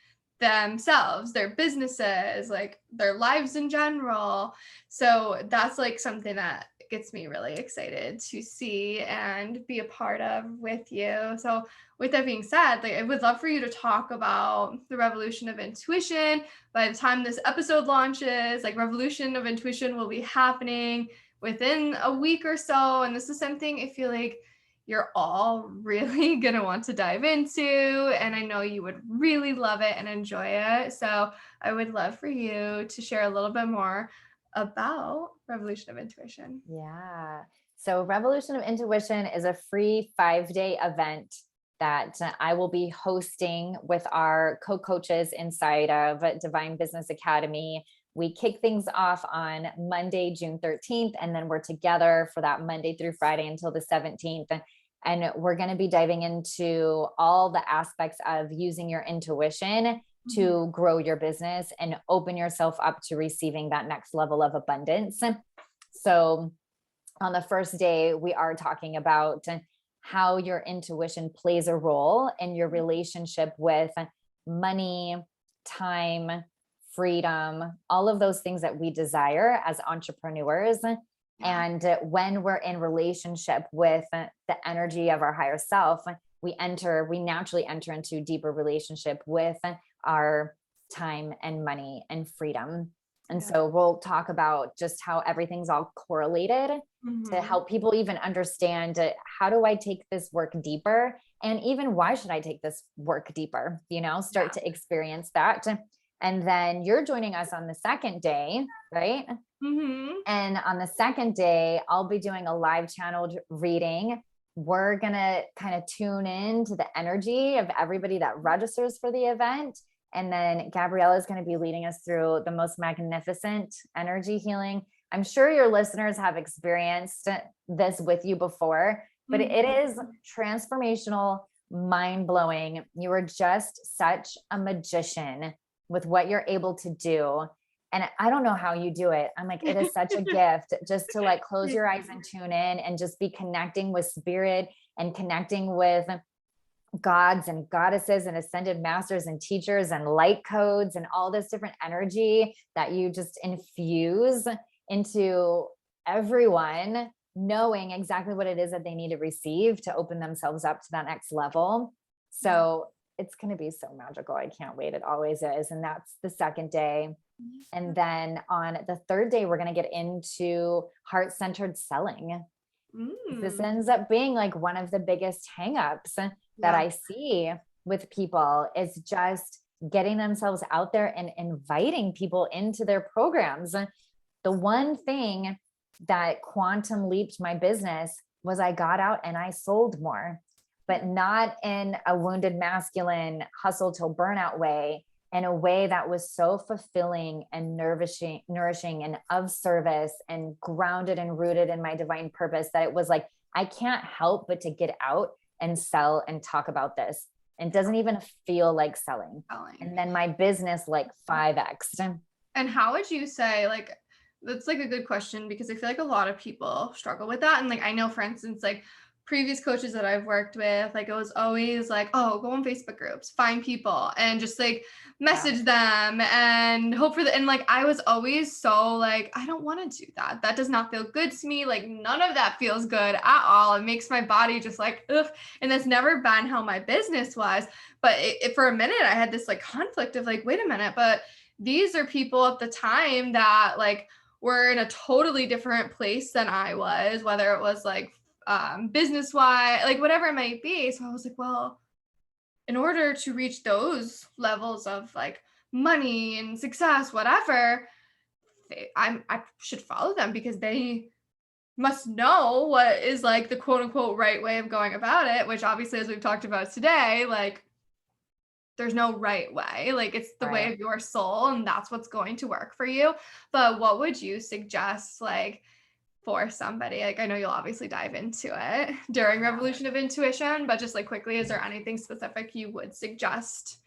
themselves, their businesses, like their lives in general. So that's like something that gets me really excited to see and be a part of with you. So with that being said, like I would love for you to talk about the Revolution of Intuition. By the time this episode launches, like Revolution of Intuition will be happening within a week or so. And this is something I feel like you're all really going to want to dive into. And I know you would really love it and enjoy it. So I would love for you to share a little bit more about Revolution of Intuition. Yeah. So Revolution of Intuition is a free 5-day event that I will be hosting with our co-coaches inside of Divine Business Academy. We kick things off on Monday, June 13th, and then we're together for that Monday through Friday until the 17th. And we're going to be diving into all the aspects of using your intuition to grow your business and open yourself up to receiving that next level of abundance. So on the first day, we are talking about how your intuition plays a role in your relationship with money, time, freedom, all of those things that we desire as entrepreneurs. Yeah. And when we're in relationship with the energy of our higher self, we naturally enter into deeper relationship with our time and money and freedom. And Yeah. so we'll talk about just how everything's all correlated to Mhm. help people even understand how do I take this work deeper? And even why should I take this work deeper? Start Yeah. to experience that. And then you're joining us on the second day, right? Mhm. And on the second day, I'll be doing a live channeled reading. We're going to kind of tune in to the energy of everybody that registers for the event. And then Gabriella is going to be leading us through the most magnificent energy healing. I'm sure your listeners have experienced this with you before, but it Mhm. is transformational, mind blowing. You are just such a magician with what you're able to do. And I don't know how you do it. I'm like, it is such a gift just to like close your eyes and tune in and just be connecting with spirit and connecting with gods and goddesses and ascended masters and teachers and light codes and all this different energy that you just infuse into everyone, knowing exactly what it is that they need to receive to open themselves up to that next level. Yeah. So it's going to be so magical. I can't wait. It always is. And that's the second day. And then on the third day, we're going to get into heart-centered selling. This Mm. ends up being like one of the biggest hangups that Yeah. I see with people is just getting themselves out there and inviting people into their programs. The one thing that quantum leaped my business was I got out and I sold more, but not in a wounded masculine hustle till burnout way, in a way that was so fulfilling and nourishing and of service and grounded and rooted in my divine purpose that it was like, I can't help but to get out and sell and talk about this. And doesn't even feel like selling. Selling. And then my business like 5x. And how would you say, like, that's like a good question because I feel like a lot of people struggle with that. And like, I know, for instance, like previous coaches that I've worked with, like, it was always like, oh, go on Facebook groups, find people and just like Yeah. message them and hope for the, and like, I was always so like, I don't want to do that. That does not feel good to me. Like, none of that feels good at all. It makes my body just like, ugh. And that's never been how my business was. But for a minute, I had this like conflict of like, wait a minute, but these are people at the time that like were in a totally different place than I was, whether it was like business wise, like whatever it might be. So I was like, well, in order to reach those levels of like money and success, whatever, I should follow them because they must know what is like the quote unquote right way of going about it, which obviously, as we've talked about today, like there's no right way. Like it's the way Right. of your soul and that's what's going to work for you. But what would you suggest like for somebody? Like I know you'll obviously dive into it during Yeah. Revolution of Intuition, but just like quickly, is there anything specific you would suggest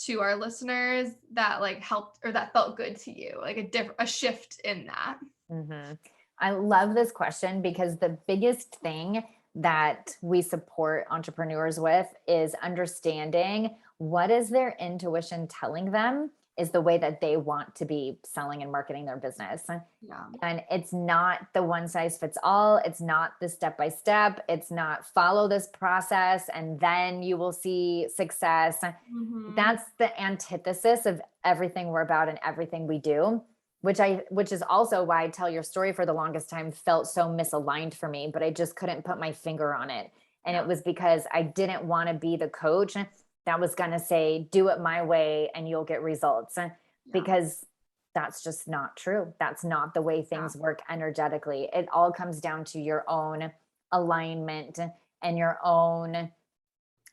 to our listeners that like helped or that felt good to you? Like a shift in that? Mm-hmm. I love this question because the biggest thing that we support entrepreneurs with is understanding what is their intuition telling them is the way that they want to be selling and marketing their business. Yeah. And it's not the one size fits all. It's not the step by step. It's not follow this process and then you will see success. Mm-hmm. That's the antithesis of everything we're about and everything we do, which is also why I tell your story for the longest time felt so misaligned for me, but I just couldn't put my finger on it. And Yeah. it was because I didn't want to be the coach that was going to say, do it my way and you'll get results, Yeah. because that's just not true. That's not the way Yeah. things work energetically. It all comes down to your own alignment and your own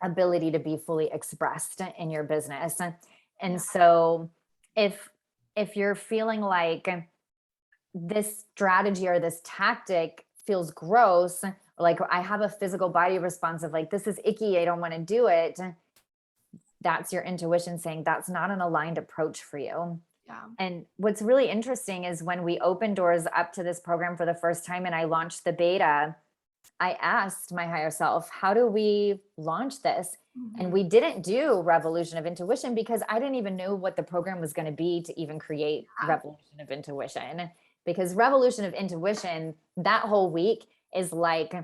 ability to be fully expressed in your business. Yeah. And so if you're feeling like this strategy or this tactic feels gross, like I have a physical body response of like, this is icky, I don't want to do it. That's your intuition saying that's not an aligned approach for you. Yeah. And what's really interesting is when we opened doors up to this program for the first time and I launched the beta, I asked my higher self, how do we launch this? And Mhm. we didn't do Revolution of Intuition because I didn't even know what the program was going to be to even create Yeah. Revolution of Intuition. Because Revolution of Intuition, that whole week is like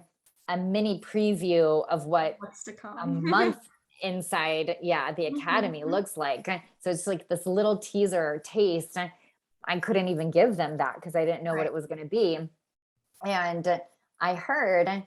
a mini preview of what What's to a come. month inside, yeah, the academy Mhm. looks like. So it's like this little teaser taste. I couldn't even give them that because I didn't know what Right. it was going to be. And I heard,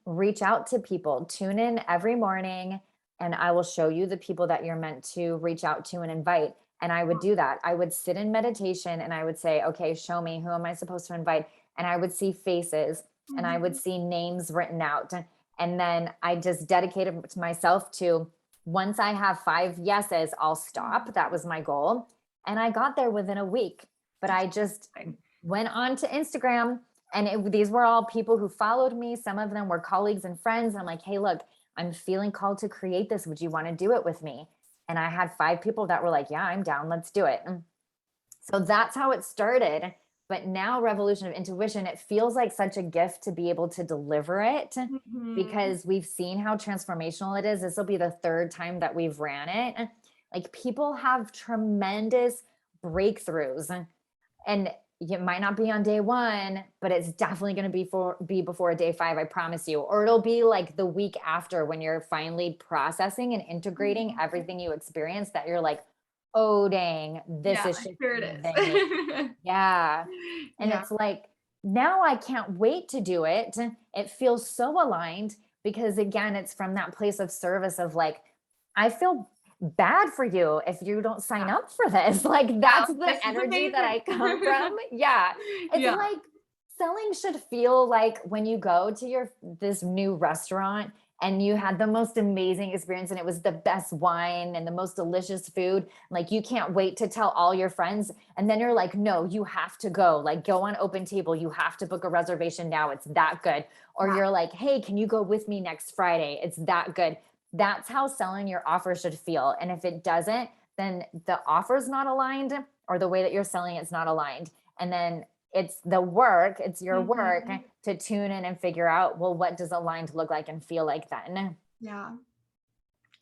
reach out to people, tune in every morning, and I will show you the people that you're meant to reach out to and invite. And I would do that. I would sit in meditation and I would say, okay, show me, who am I supposed to invite? And I would see faces and I would Mhm. see names written out. And then I just dedicated to myself to, once I have 5 yeses, I'll stop. That was my goal. And I got there within a week, but That's I just amazing. went on to Instagram, and these were all people who followed me. Some of them were colleagues and friends. And I'm like, hey, look, I'm feeling called to create this. Would you want to do it with me? And I had 5 people that were like, yeah, I'm down. Let's do it. So that's how it started. But now, Revolution of Intuition, it feels like such a gift to be able to deliver it Mhm. because we've seen how transformational it is. This will be the third time that we've ran it. Like, people have tremendous breakthroughs, and it might not be on day one, but it's definitely going to be before day 5, I promise you. Or it'll be like the week after, when you're finally processing and integrating Mhm. everything you experience, that you're like, oh dang, this Yeah, is here shifting it the is. vein. Yeah. And Yeah. it's like, now I can't wait to do it. It feels so aligned because, again, it's from that place of service of like, I feel bad for you if you don't sign Yeah. up for this. Like, Yeah, that's the this is energy that I amazing. come from. Yeah. It's Yeah. like, selling should feel like when you go to this new restaurant and you had the most amazing experience and it was the best wine and the most delicious food. Like, you can't wait to tell all your friends. And then you're like, no, you have to go. Like, go on Open Table. You have to book a reservation now. It's that good. Or Yeah. you're like, hey, can you go with me next Friday? It's that good. That's how selling your offer should feel. And if it doesn't, then the offer's not aligned, or the way that you're selling it's not aligned. And then it's your work Mhm. to tune in and figure out, well, what does aligned look like and feel like then? Yeah.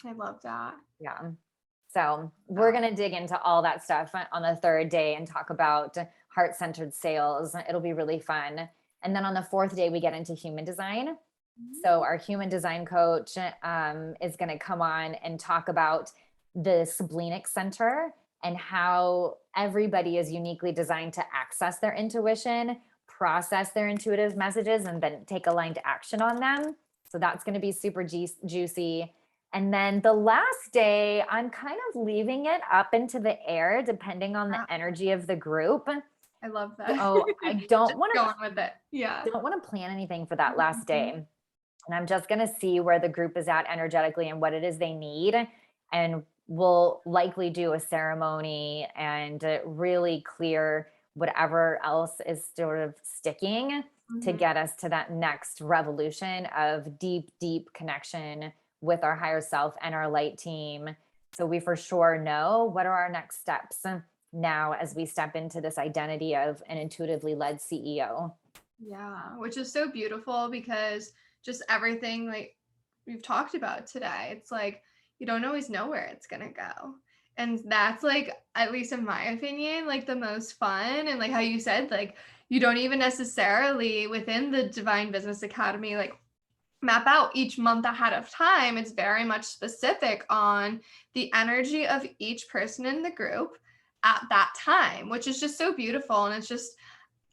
I love that. Yeah. So we're Yeah. going to dig into all that stuff on the third day and talk about heart-centered sales. It'll be really fun. And then on the fourth day, we get into human design. So our human design coach is going to come on and talk about the splenic center and how everybody is uniquely designed to access their intuition, process their intuitive messages, and then take aligned action on them. So that's going to be super juicy. And then the last day, I'm kind of leaving it up into the air depending on the Yeah. energy of the group. I love that. So I don't Just want going with it. Yeah. to plan anything for that last day. Mhm. And I'm just going to see where the group is at energetically and what it is they need. And we'll likely do a ceremony and really clear whatever else is sort of sticking to Mhm. get us to that next revolution of deep, deep connection with our higher self and our light team. So we for sure know what are our next steps now as we step into this identity of an intuitively led CEO. Yeah, which is so beautiful because just everything like we've talked about today, it's like you don't always know where it's gonna go. And that's like, at least in my opinion, like the most fun. And like how you said, like you don't even necessarily within the Divine Business Academy, like map out each month ahead of time. It's very much specific on the energy of each person in the group at that time, which is just so beautiful. And it's just,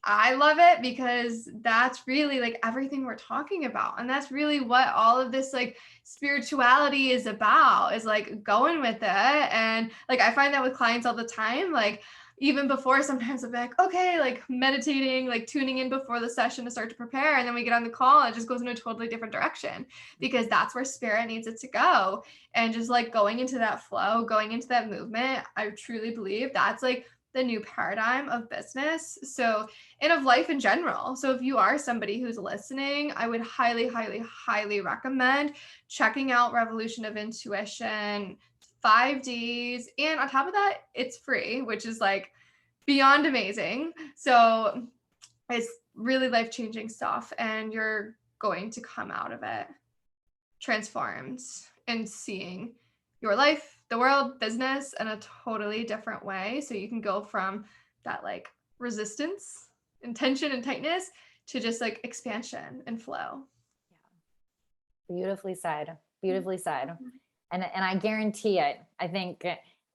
I love it because that's really like everything we're talking about. And that's really what all of this like spirituality is about, is like going with it. And like I find that with clients all the time, like even before sometimes I'm like, okay, like meditating, like tuning in before the session to start to prepare. And then we get on the call and it just goes in a totally different direction because that's where spirit needs it to go. And just like going into that flow, going into that movement, I truly believe that's like the new paradigm of business. So and of life in general. So if you are somebody who's listening, I would highly, highly, highly recommend checking out Revolution of Intuition, 5 days. And on top of that, it's free, which is like beyond amazing. So it's really life changing stuff. And you're going to come out of it transformed and seeing your life, the world, business in a totally different way. So you can go from that like resistance and tension and tightness to just like expansion and flow. Beautifully said. Beautifully said. And I guarantee it. I think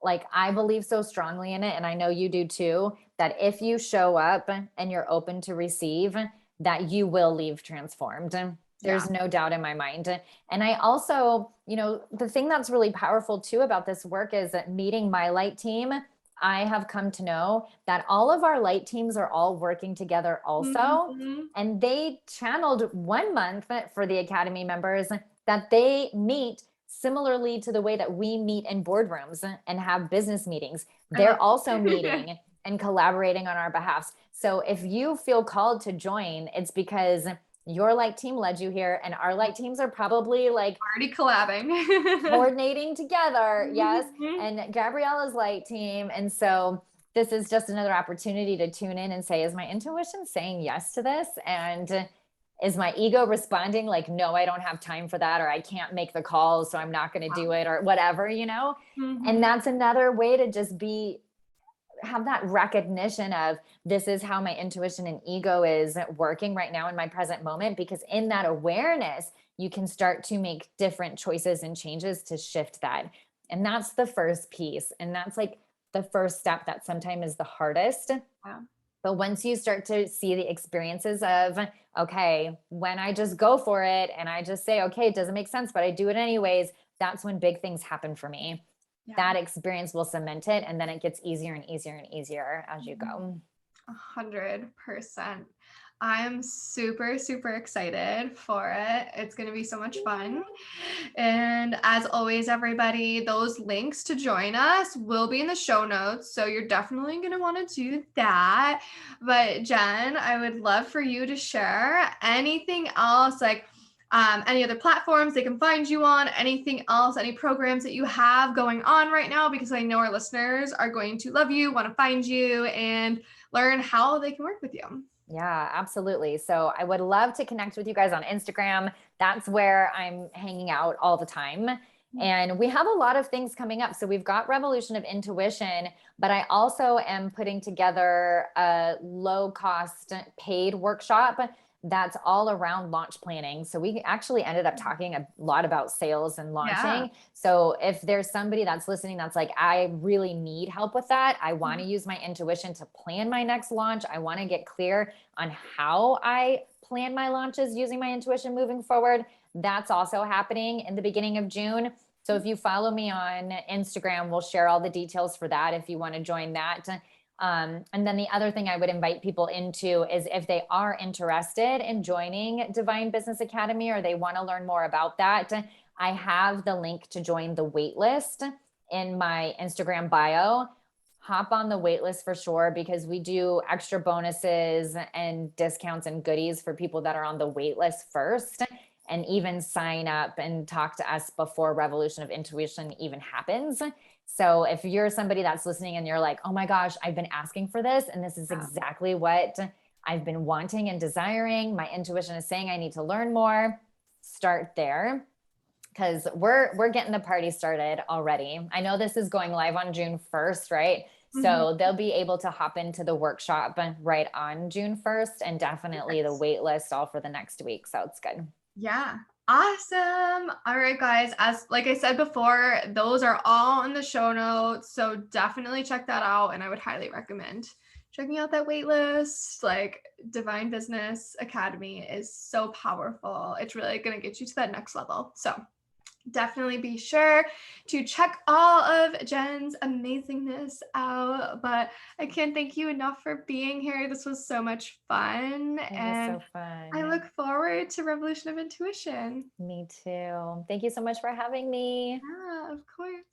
like I believe so strongly in it, and I know you do too, that if you show up and you're open to receive, that you will leave transformed. Yeah. There's no doubt in my mind. And I also, the thing that's really powerful too about this work is that meeting my light team, I have come to know that all of our light teams are all working together also. Mhm. And they channeled 1 month for the Academy members that they meet similarly to the way that we meet in boardrooms and have business meetings. I love They're also it. meeting and collaborating on our behalf. So if you feel called to join, it's because your light team led you here, and our light teams are probably like Already collabing. coordinating together. Yes. Mhm. And Gabriella's light team. And so this is just another opportunity to tune in and say, is my intuition saying yes to this? And is my ego responding like, no, I don't have time for that, or I can't make the calls, so I'm not going to do it, or whatever, And Mhm. that's another way to just have that recognition of this is how my intuition and ego is working right now in my present moment, because in that awareness you can start to make different choices and changes to shift that. And that's the first piece, and that's like the first step that sometimes is the hardest. Yeah. But once you start to see the experiences of, okay, when I just go for it and I just say, okay, it doesn't make sense, but I do it anyways, that's when big things happen for me. Yeah. That experience will cement it, and then it gets easier and easier and easier as you Mhm. go. 100%. I'm super, super excited for it. It's going to be so much fun. And as always, everybody, those links to join us will be in the show notes. So you're definitely going to want to do that. But Jen, I would love for you to share anything else, like any other platforms they can find you on, anything else, any programs that you have going on right now, because I know our listeners are going to love you, want to find you, and learn how they can work with you. Yeah, absolutely. So I would love to connect with you guys on Instagram. That's where I'm hanging out all the time. And we have a lot of things coming up. So we've got Revolution of Intuition, but I also am putting together a low cost paid workshop that's all around launch planning. So we actually ended up talking a lot about sales and Yeah. launching. So if there's somebody that's listening that's like, I really need help with that, I want to use my intuition to plan my next launch, I want to get clear on how I plan my launches using my intuition moving forward, that's also happening in the beginning of June. So if you follow me on Instagram, we'll share all the details for that if you want to join that. And then the other thing I would invite people into is if they are interested in joining Divine Business Academy, or they want to learn more about that, I have the link to join the waitlist in my Instagram bio. Hop on the waitlist for sure, because we do extra bonuses and discounts and goodies for people that are on the waitlist first, and even sign up and talk to us before Revolution of Intuition even happens. So if you're somebody that's listening and you're like, oh my gosh, I've been asking for this, and this is exactly what I've been wanting and desiring, my intuition is saying I need to learn more, start there, because we're getting the party started already. I know this is going live on June 1st, right? So they'll be able to hop into the workshop right on June 1st, and definitely the wait list all for the next week. So it's good. Yeah. Awesome. All right, guys. As like I said before, those are all in the show notes. So definitely check that out. And I would highly recommend checking out that wait list. Like Divine Business Academy is so powerful. It's really going to get you to that next level. So definitely be sure to check all of Jen's amazingness out. But I can't thank you enough for being here. This was so much fun. It was And so fun. I look forward to Revolution of Intuition. Me too. Thank you so much for having me. Yeah, of course.